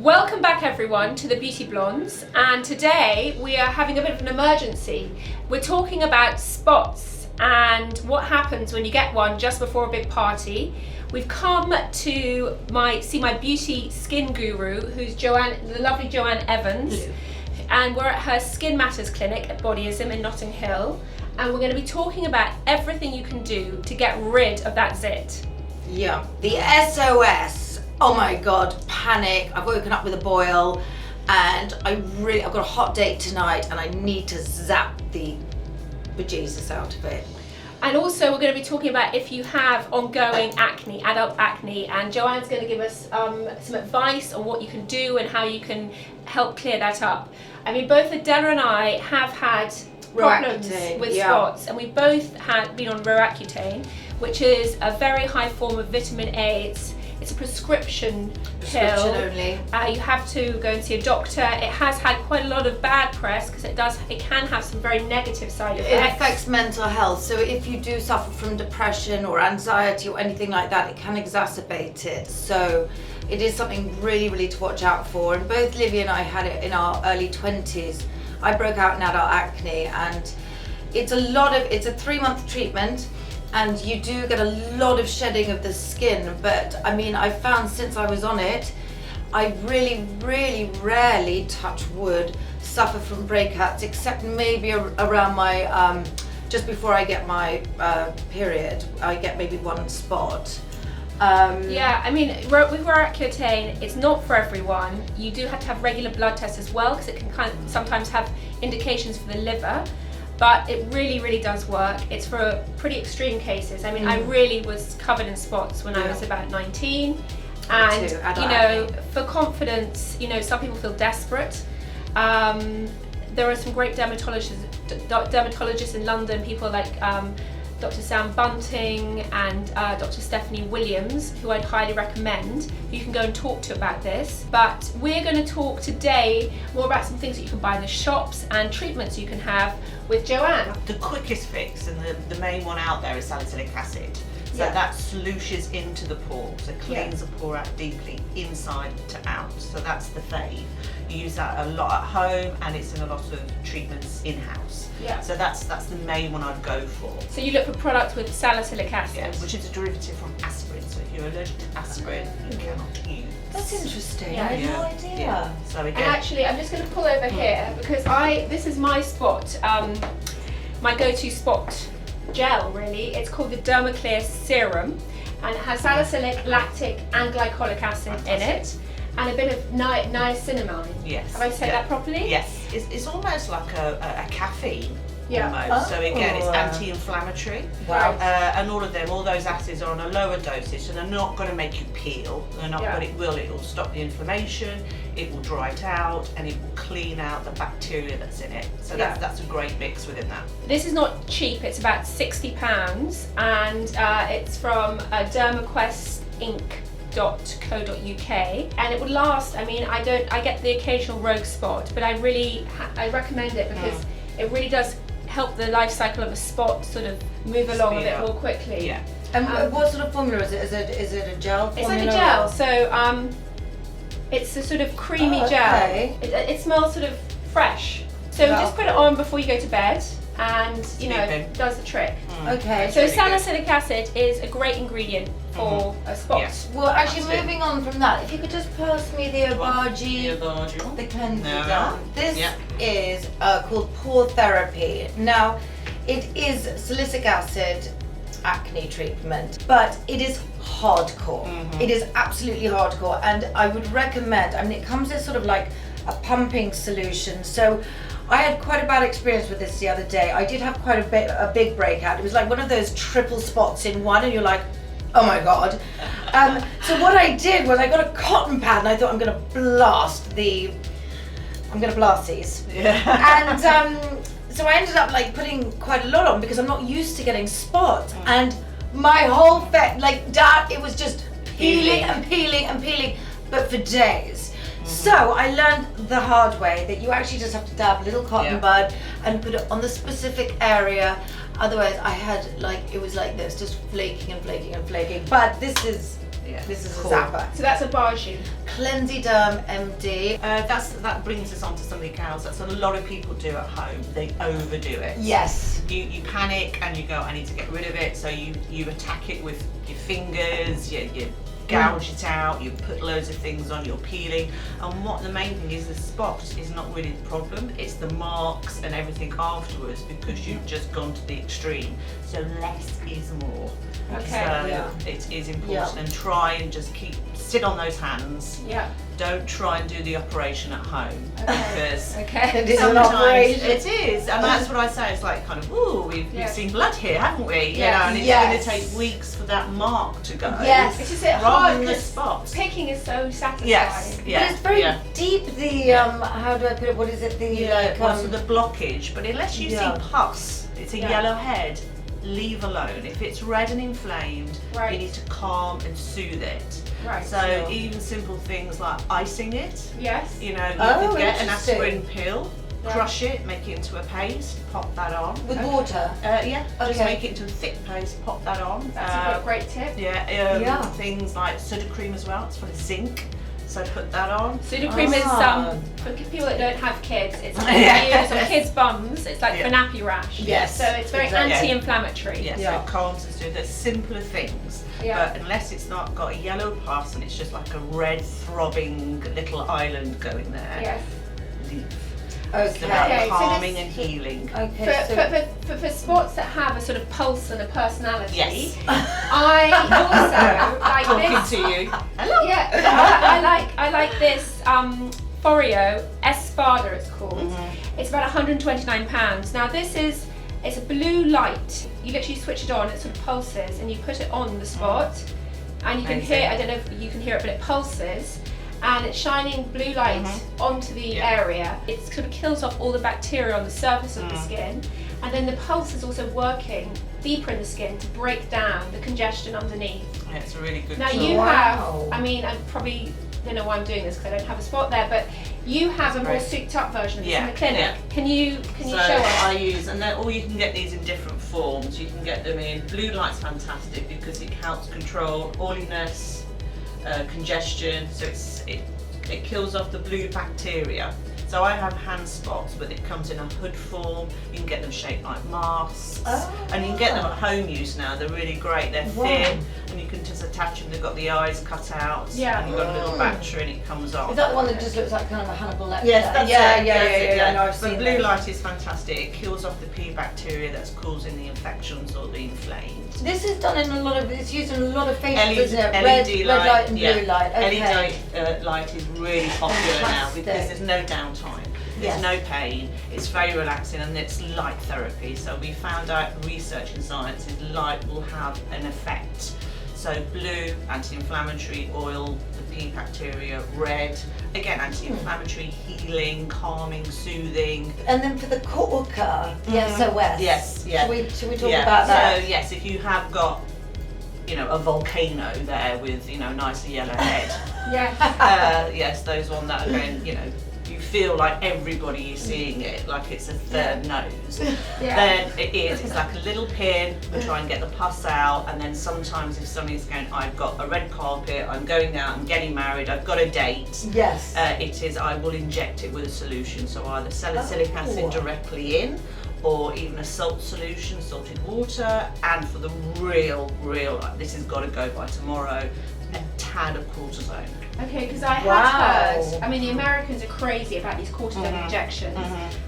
Welcome back everyone to the Beauty Blondes, and today we are having a bit of an emergency. We're talking about spots and what happens when you get one just before a big party. We've come to see my beauty skin guru, who's Joanne, the lovely Joanne Evans. Hello. And we're at her Skin Matters clinic at Bodyism in Notting Hill, and we're going to be talking about everything you can do to get rid of that zit. Yeah, the SOS. Oh my God, panic. I've woken up with a boil and I've got a hot date tonight and I need to zap the bejesus out of it. And also we're going to be talking about if you have ongoing acne, adult acne, and Joanne's going to give us some advice on what you can do and how you can help clear that up. I mean, both Adela and I have had problems with spots, and we both been on Roaccutane, which is a very high form of vitamin A. It's a prescription pill. Only. You have to go and see a doctor. It has had quite a lot of bad press because it can have some very negative side effects. It affects mental health, so if you do suffer from depression or anxiety or anything like that, it can exacerbate it. So it is something really to watch out for. And both Livy and I had it in our early 20s. I broke out in adult acne, and it's a 3-month treatment. And you do get a lot of shedding of the skin, but I mean, I've found since I was on it, I really rarely, touch wood, suffer from breakouts, except maybe around my, just before I get my period, I get maybe one spot. Yeah, I mean, with Roaccutane, it's not for everyone. You do have to have regular blood tests as well, because it can sometimes have indications for the liver. But it really does work. It's for pretty extreme cases. I mean, I really was covered in spots when I was about 19. And, you know, for confidence, you know, some people feel desperate. There are some great dermatologists in London, people like Dr. Sam Bunting and Dr. Stephanie Williams, who I'd highly recommend. You can go and talk to about this. But we're going to talk today more about some things that you can buy in the shops and treatments you can have with Joanne. The quickest fix and the main one out there is salicylic acid. So that slooshes into the pore, so cleans the pore out deeply, inside to out. So that's the fave. You use that a lot at home, and it's in a lot of treatments in-house. Yeah. So that's the main one I'd go for. So you look for products with salicylic acid. Which is a derivative from aspirin. So if you're allergic to aspirin, you cannot use. That's interesting. Yeah. I had no idea. Yeah. So again, And actually, I'm just going to pull over here because this is my spot, my go-to spot gel really. It's called the Dermaclear Serum, and it has salicylic, lactic and glycolic acid in it, and a bit of niacinamide. Yes. Have I said that properly? Yes. It's almost like a caffeine. Yeah. Almost. So again, it's anti-inflammatory. Wow. And all those acids are on a lower dosage, so they're not going to make you peel. They're not, but it'll stop the inflammation. It will dry it out, and it will clean out the bacteria that's in it. So that's a great mix within that. This is not cheap. It's about £60, and it's from Dermaquest Inc.co.uk, and it would last. I mean, I get the occasional rogue spot, but I recommend it because it really does help the life cycle of a spot sort of move along a bit more quickly. Yeah. And what sort of formula is it? Is it a gel formula? It's like a gel, so it's a sort of creamy gel. It smells sort of fresh. So just put it on before you go to bed, and you know, it does the trick. Okay. So salicylic acid is a great ingredient for a spot. Yes. Well, actually, moving on from that, if you could just pass me the Obagi, the Clenziderm. This is called Pore Therapy. Now, it is salicylic acid acne treatment, but it is hardcore. It is absolutely hardcore, and I would recommend, I mean, it comes as sort of like a pumping solution. So I had quite a bad experience with this the other day. I did have quite a big breakout. It was like one of those triple spots in one, and you're like, oh my God. So what I did was I got a cotton pad, and I thought I'm gonna blast these. Yeah. And so I ended up like putting quite a lot on because I'm not used to getting spots, and my whole face, like that, it was just peeling, but for days. So I learned the hard way that you actually just have to dab a little cotton bud and put it on the specific area. Otherwise I had it was like this, just flaking. But this is Yeah. This is Cool. a zapper. So that's Obagi. Clenziderm MD. That brings us on to something else. That's a lot of people do at home. They overdo it. Yes. You panic and you go, I need to get rid of it. So you attack it with your fingers. You gouge it out. You put loads of things on. You're peeling. And what the main thing is, the spot is not really the problem. It's the marks and everything afterwards, because you've just gone to the extreme. So less is more. Okay. So it is important, and try and just sit on those hands. Yeah. Don't try and do the operation at home, because Okay. It is an sometimes operation. it is, and that's what I say. It's like kind of, ooh, we've seen blood here, haven't we? You Yes. know, and it's going to take weeks for that mark to go. Yes. It's just a bit rather hard than the because spots. picking is so satisfying. Yes. Yeah. But it's very yeah. deep, the, how do I put it, what is it, the, Well, so the blockage, but unless you see pus, it's a Yeah. yellow head, leave alone. If it's red and inflamed, Right. you need to calm and soothe it. Right. So even simple things like icing it, Yes. you know, you Oh, could get an interesting. aspirin pill, Yeah. crush it, make it into a paste, pop that on. with water. Yeah, just Okay. make it into a thick paste, pop that on. That's a great tip. Yeah, things like Sudocreme as well, it's full of zinc, so put that on. Sudocreme is for people that don't have kids. It's Yeah. used on kids' bums. It's like Yeah. for nappy rash. Yes, So it's very exactly. anti-inflammatory. Yes, Yeah. so it calms us doing the simpler things. Yeah. But unless it's not got a yellow pus and it's just like a red throbbing little island going there, Yes. leave. It's Okay. about Okay, so calming this- and healing. Okay, For spots that have a sort of pulse and a personality, Yes. I also like Talking this. to you. Hello. Yeah, I like this Foreo Espada, it's called. Mm-hmm. It's about £129. Now it's a blue light. You literally switch it on, it sort of pulses, and you put it on the spot, and you can Amazing. hear, I don't know if you can hear it, but it pulses, and it's shining blue light onto the area. It sort of kills off all the bacteria on the surface of the skin, and then the pulse is also working deeper in the skin to break down the congestion underneath. Yeah, it's a really good Now tool. you Wow. have, I mean, I probably don't know why I'm doing this because I don't have a spot there, but you have a more great. souped up version of this Yeah, in the clinic. yeah. Can you So show us? I use, or you can get these in different forms. You can get them in, blue light's fantastic because it helps control oiliness, congestion, so it kills off the blue bacteria. So I have hand spots, but it comes in a hood form. You can get them shaped like masks, and you can get them at home use now. They're really great. They're thin, and you can just attach them. They've got the eyes cut out, Yeah. and you've got a little battery, and it comes off. Is that the one that just looks like kind of a Hannibal Lecter? Yes, that's yeah, it. yeah, That's yeah, it, yeah. No, I've But seen blue those. light is fantastic. It kills off the P bacteria that's causing the infections or the inflamed. This is done in a lot of, it's used in a lot of facials, isn't it? LED Red light and yeah. blue light. Okay. LED light is really popular now because Fantastic. there's no downtime. There's Yes. no pain, it's very relaxing, and it's light therapy. So we found out research in science is light will have an effect. So blue, anti-inflammatory, oil, the P bacteria, red, again anti-inflammatory, healing, calming, soothing. And then for the corker, the SOS. Yes, yeah. Should we talk about that? So yes, if you have got, you know, a volcano there with, you know, nice yellow head, Yeah. yes, those one that are going, you know, you feel like everybody is seeing it, like it's a third nose. Yeah. Then it's like a little pin, we try and get the pus out, and then sometimes if somebody's going, I've got a red carpet, I'm going out, I'm getting married, I've got a date, Yes. it is, I will inject it with a solution, so either salicylic acid directly in, or even a salt solution, salted water, and for the real, like, this has got to go by tomorrow, a tad of cortisone. Okay, because I Wow. had heard, I mean, the Americans are crazy about these cortisone Mm-hmm. injections,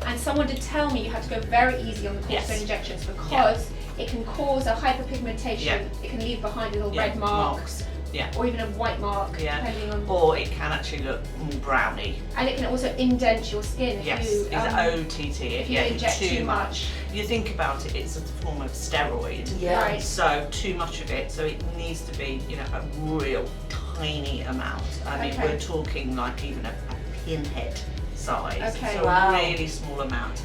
and someone did tell me you have to go very easy on the cortisone Yes. injections because it can cause a hyperpigmentation. Yeah. It can leave behind a little Yeah, red mark, marks. Yeah. or even a white mark, Yeah. depending on. Or it can actually look more browny. And it can also indent your skin if Yes, you it's OTT. if you Yeah, inject too much. You think about it, it's a form of steroid. Yeah. Right. So too much of it, so it needs to be, you know, a real tiny amount. I mean, Okay. we're talking like even a pinhead size. Okay. So Wow. a really small amount.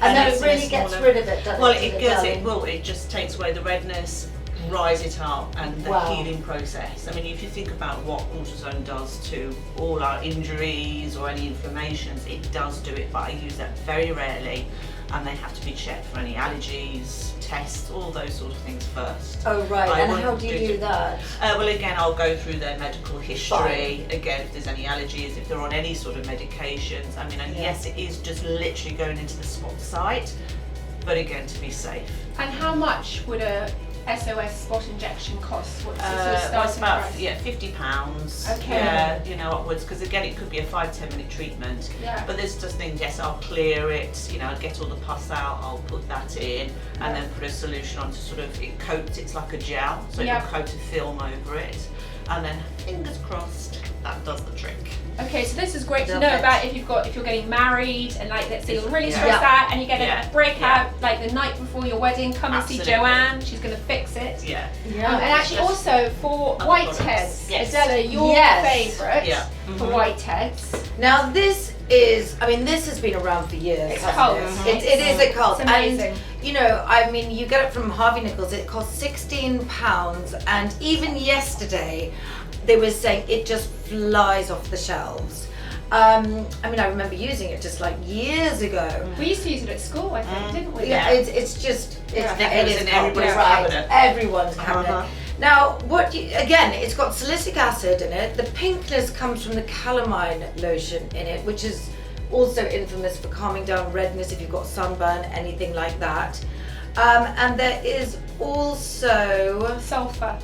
And then it's it in a really gets smaller- rid of it, doesn't Well, it? it gets it. Well, it just takes away the redness, rise it up, and the Wow. healing process. I mean, if you think about what cortisone does to all our injuries or any inflammations, it does do it. But I use that very rarely, and they have to be checked for any allergies, tests, all those sort of things first. Oh right, I and wouldn't how do you do that? Well, again, I'll go through their medical history. Again, if there's any allergies, if they're on any sort of medications. I mean, and yes, it is just literally going into the spot site, but again, to be safe. And how much would a SOS spot injection cost? What's the sort of Well, it's starting about price? £50. Okay. Yeah, you know, upwards, because again, it could be a 5-10 minute treatment. Yeah. But there's just things. Yes, I'll clear it. You know, I'll get all the pus out. I'll put that in, and then put a solution on to sort of it coats. It's like a gel, so it'll coat a film over it, and then fingers crossed that does the trick. Okay, so this is great to know about if you're getting married and like let's say you're really stressed Yeah. out and you get a breakout like the night before your wedding. Come and see Joanne. She's going to fix it. Yeah. And actually also for whiteheads, Yes. Adela, your favourite for whiteheads. Now this is, I mean, this has been around for years. It's hasn't cult. It is a cult. It's amazing. And, you know, I mean, you get it from Harvey Nichols. It costs £16, and even yesterday, they were saying it just flies off the shelves. I mean, I remember using it just like years ago. We used to use it at school, I think, didn't we? Yeah, it's just it is in everybody's right. cabinet. Everyone's cabinet. Now, again, it's got salicylic acid in it. The pinkness comes from the calamine lotion in it, which is also infamous for calming down redness if you've got sunburn, anything like that. And there is also sulfur.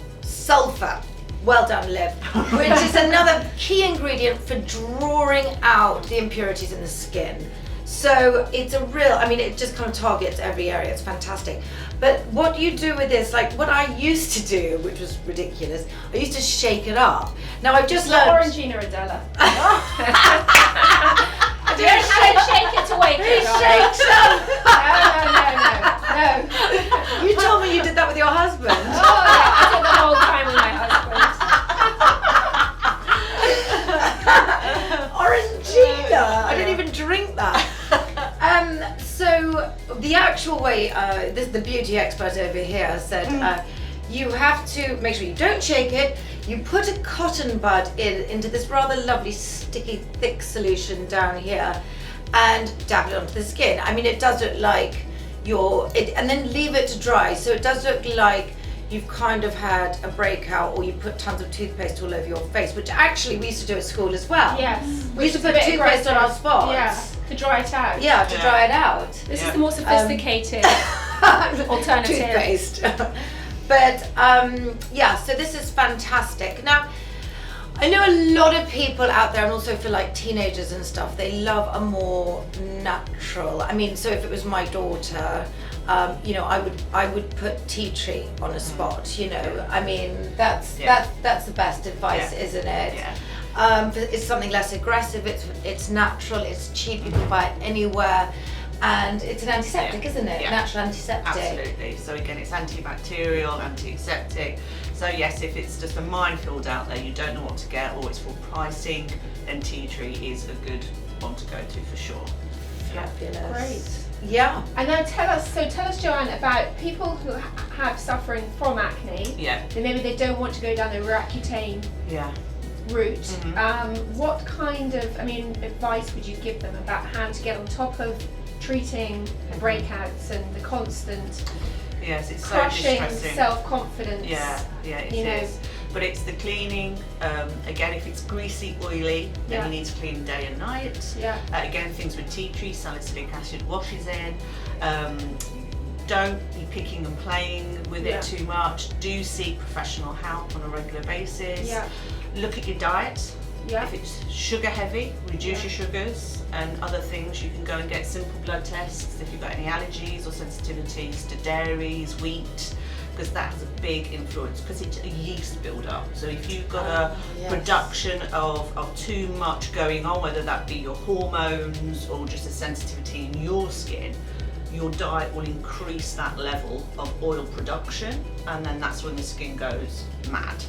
Well done, Liv. Which is another key ingredient for drawing out the impurities in the skin. So it's a real, I mean, it just kind of targets every area. It's fantastic. But what you do with this, like what I used to do, which was ridiculous, I used to shake it up. Now I've just learned. Orangina, Adela. Shake it to wake it. Shake up. No. You told me you did that with your husband. Oh yeah, I did the whole time with my husband. Orangina. I didn't even drink that. So the actual way, this the beauty expert over here said, you have to make sure you don't shake it. You put a cotton bud into this rather lovely sticky thick solution down here and dab it onto the skin. I mean, it does look like and then leave it to dry. So it does look like you've kind of had a breakout, or you put tons of toothpaste all over your face, which actually we used to do at school as well. Yes. We used to put toothpaste on our spots. Yeah, to dry it out. Yeah, to dry it out. This is the more sophisticated alternative. Toothpaste. But yeah, so this is fantastic. Now, I know a lot of people out there, and also for like teenagers and stuff, they love a more natural. I mean, so if it was my daughter, you know, I would put tea tree on a spot. You know, I mean, that's the best advice, isn't it? Yeah. It's something less aggressive. It's natural. It's cheap. You can buy it anywhere. And it's an antiseptic, isn't it? Yeah. Natural antiseptic. Absolutely. So again, it's antibacterial, antiseptic. So yes, if it's just a minefield out there, you don't know what to get, or it's for pricing, then tea tree is a good one to go to for sure. Fabulous. Great. Yeah. And now tell us, Joanne, about people who have suffering from acne. Yeah. Then maybe they don't want to go down the Roaccutane route. What kind of, advice would you give them about how to get on top of treating the breakouts and the constant yes, it's crushing so distressing. Self-confidence? Yeah, it is. But it's the cleaning. Again, if it's greasy, oily, then you need to clean day and night. Yeah. Again, things with tea tree, salicylic acid washes in. Don't be picking and playing with it too much. Do seek professional help on a regular basis. Yeah. Look at your diet. Yeah. If it's sugar heavy, reduce your sugars, and other things. You can go and get simple blood tests if you've got any allergies or sensitivities to dairies, wheat, because that has a big influence, because it's a yeast build-up. So if you've got a production of too much going on, whether that be your hormones or just a sensitivity in your skin, your diet will increase that level of oil production, and then that's when the skin goes mad.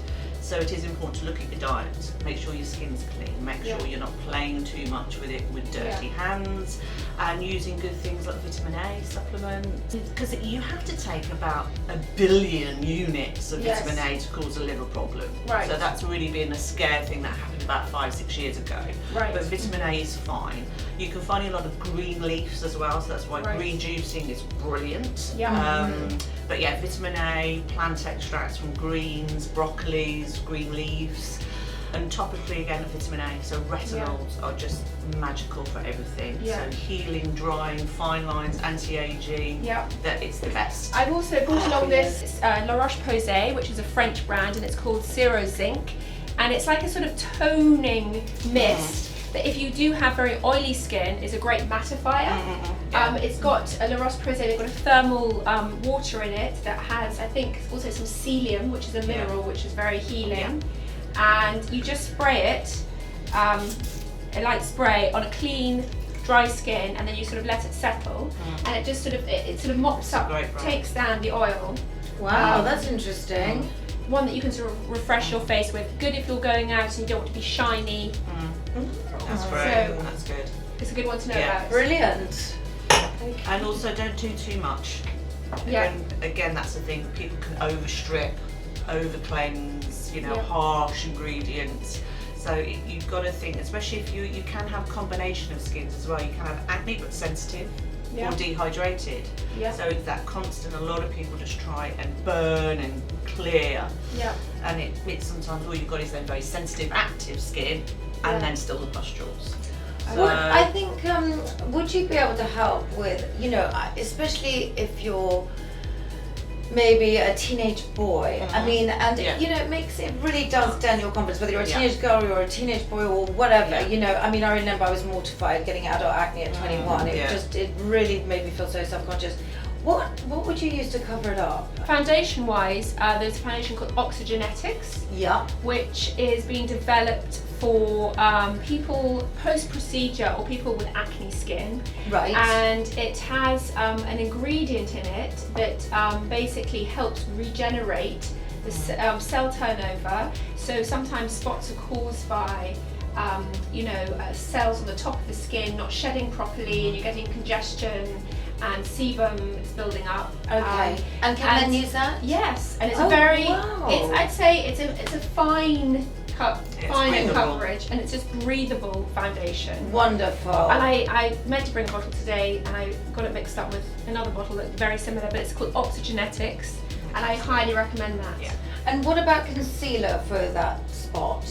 So it is important to look at your diet, make sure your skin's clean, make sure you're not playing too much with it with dirty hands, and using good things like vitamin A supplements. Because you have to take about 1 billion units of vitamin A to cause a liver problem. Right. So that's really been a scare thing that happened about 5-6 years ago. Right. But vitamin A is fine. You can find a lot of green leaves as well, so that's why green juicing is brilliant. Yeah. But yeah, vitamin A, plant extracts from greens, broccolis, green leaves, and topically again vitamin A. So retinols are just magical for everything. So healing, drying, fine lines, anti-aging. That it's the best. I've also brought along this La Roche Posay, which is a French brand, and it's called Serozinc, and it's like a sort of toning mist. That if you do have very oily skin, is a great mattifier. It's got a La Roche Posay, they've got a thermal water in it that has, I think, also some psyllium, which is a mineral which is very healing. And you just spray it, a light spray on a clean, dry skin, and then you sort of let it settle, and it just sort of it sort of mops up, takes down the oil. Wow, that's interesting. One that you can sort of refresh your face with. Good if you're going out and you don't want to be shiny. That's great. So that's good. It's a good one to know about. Brilliant. And also don't do too much. Again, that's the thing. People can overstrip, over cleanse, harsh ingredients. So you've got to think, especially if you can have combination of skins as well. You can have acne but sensitive or dehydrated. So it's that constant. A lot of people just try and burn and clear. And it's sometimes all you've got is then very sensitive, active skin, and then still the pustules. So, I think, would you be able to help with, especially if you're maybe a teenage boy, I mean, and it really does dent your confidence, whether you're a teenage girl or a teenage boy or whatever, I mean, I remember I was mortified getting adult acne at 21, it really made me feel so self-conscious. What would you use to cover it up? Foundation wise, there's a foundation called Oxygenetics, which is being developed for people post-procedure or people with acne skin. And it has an ingredient in it that basically helps regenerate the cell turnover. So sometimes spots are caused by cells on the top of the skin not shedding properly, and you're getting congestion and sebum is building up. And can men use that? Yes, and it's a very, I'd say it's a fine coverage, and it's just breathable foundation. Wonderful. And I meant to bring a bottle today, and I got it mixed up with another bottle that's very similar, but it's called Oxygenetics, and I highly recommend that. And what about concealer for that spot?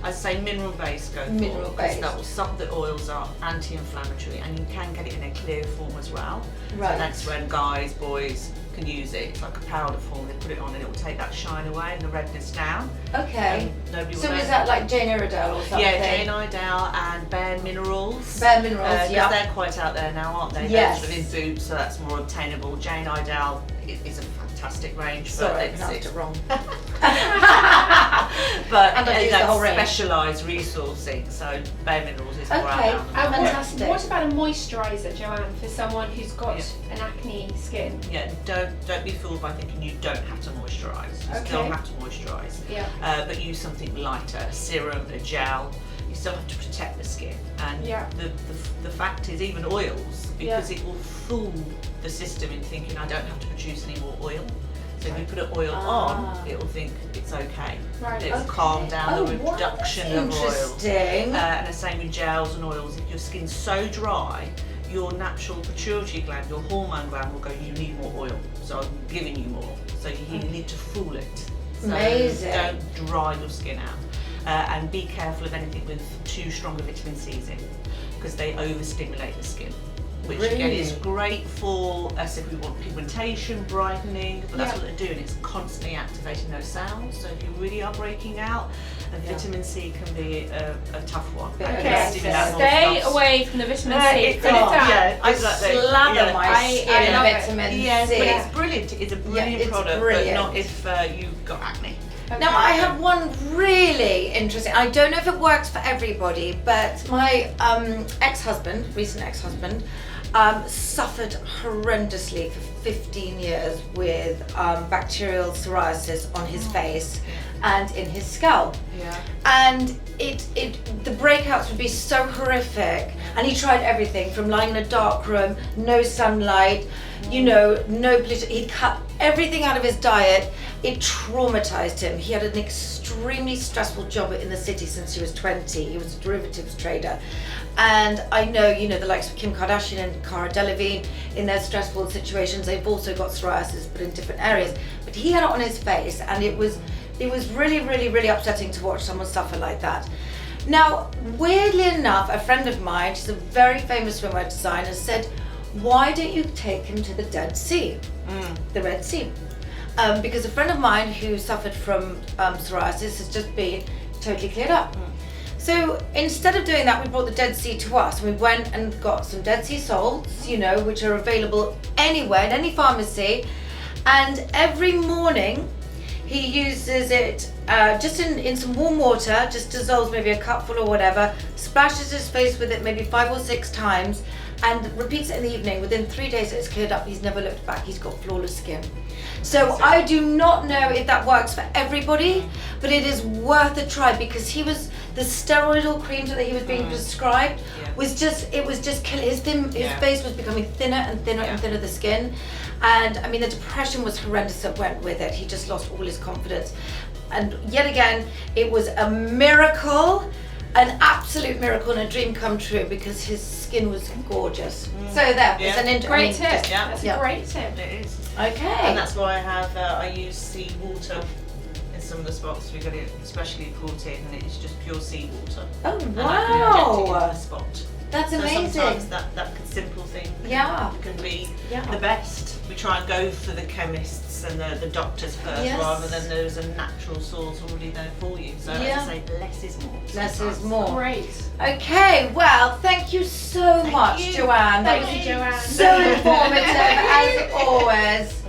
I'd say mineral base go for, because that will some of the oils are anti-inflammatory, and you can get it in a clear form as well. So that's when guys, boys can use it. It's like a powder form. They put it on and it will take that shine away and the redness down. Nobody will so know. Is that like Jane Iredale or something? Yeah, Jane Iredale and Bare Minerals. Bare Minerals, because they're quite out there now, aren't they? Yes. They're sort of in boots, so that's more obtainable. Jane Iredale is a fantastic range. Sorry, I pronounced it wrong. But and I use the whole range. Specialised resourcing, so Bare Minerals is more out there. Fantastic. What about a moisturiser, Joanne, for someone who's got an acne skin? Don't be fooled by thinking you don't have to moisturise. You still have to moisturise. But use something lighter, a serum, a gel. You still have to protect the skin. And the fact is, even oils, because it will fool the system in thinking I don't have to produce any more oil. So if you put an oil on, it will think it's okay. It will calm down the reduction of oil. And the same with gels and oils. If your skin's so dry, your natural pituitary gland, your hormone gland will go, you need more oil, so I'm giving you more. So you need to fool it. So don't dry your skin out. And be careful of anything with too strong a vitamin C's in, because they overstimulate the skin. Which again is great for us if we want pigmentation, brightening, but that's what they're doing, it's constantly activating those cells. So if you really are breaking out, vitamin C can be a tough one. Stay away from the vitamin C. I slather my skin in vitamin C. Yes, but it's brilliant. It's a brilliant product, but not if you've got acne. Now I have one really interesting, I don't know if it works for everybody, but my recent ex-husband, suffered horrendously for 15 years with bacterial psoriasis on his face and in his scalp. Yeah. And the breakouts would be so horrific. And he tried everything from lying in a dark room, no sunlight, no pollution. He'd cut everything out of his diet. It traumatized him. He had an extremely stressful job in the city since he was 20. He was a derivatives trader. And I know, the likes of Kim Kardashian and Cara Delevingne, in their stressful situations, they've also got psoriasis, but in different areas. But he had it on his face, and it was really, really, really upsetting to watch someone suffer like that. Now, weirdly enough, a friend of mine, she's a very famous swimwear designer, said, why don't you take him to the Dead Sea, the Red Sea? Because a friend of mine who suffered from psoriasis has just been totally cleared up. So instead of doing that, we brought the Dead Sea to us, and we went and got some Dead Sea salts, which are available anywhere, in any pharmacy. And every morning, he uses it just in some warm water, just dissolves maybe a cupful or whatever, splashes his face with it maybe 5 or 6 times, and repeats it in the evening. Within 3 days, it's cleared up. He's never looked back. He's got flawless skin. So I do not know if that works for everybody, but it is worth a try, because the steroidal creams that he was being prescribed was just killing his face was becoming thinner and thinner and thinner, the skin. And I mean, the depression was horrendous that went with it. He just lost all his confidence. And yet again, it was a miracle, an absolute miracle and a dream come true, because his skin was gorgeous. So there, it's an great tip. That's a great tip. It is. Okay. And that's why I use seawater in some of the spots. We got it especially imported, and it's just pure seawater. Oh, And I can inject it wow. in the spot. That's So amazing. sometimes that simple thing can be the best. We try and go for the chemists and the doctors first, rather than there's a natural source already there for you. So as I say, less is more. Less is more. Great. Okay, well, thank you so much, Joanne. That Thank was you, Joanne. so informative, as always.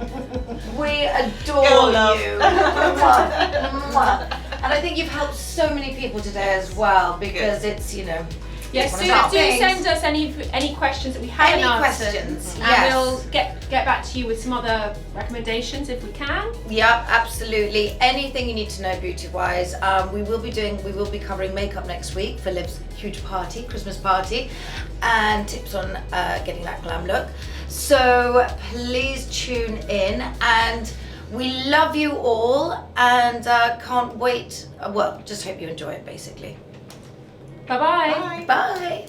We adore Girl love. you. Mwah, mwah. And I think you've helped so many people today as well, because it's, Yes, one do of our things. send us any questions that we haven't answered. questions, And yes. we'll get back to you with some other recommendations if we can. Yep, absolutely. Anything you need to know beauty-wise. We will be covering makeup next week for Liv's huge party, Christmas party, and tips on getting that glam look. So please tune in, and we love you all, and can't wait. Well, just hope you enjoy it, basically. Bye-bye. Bye.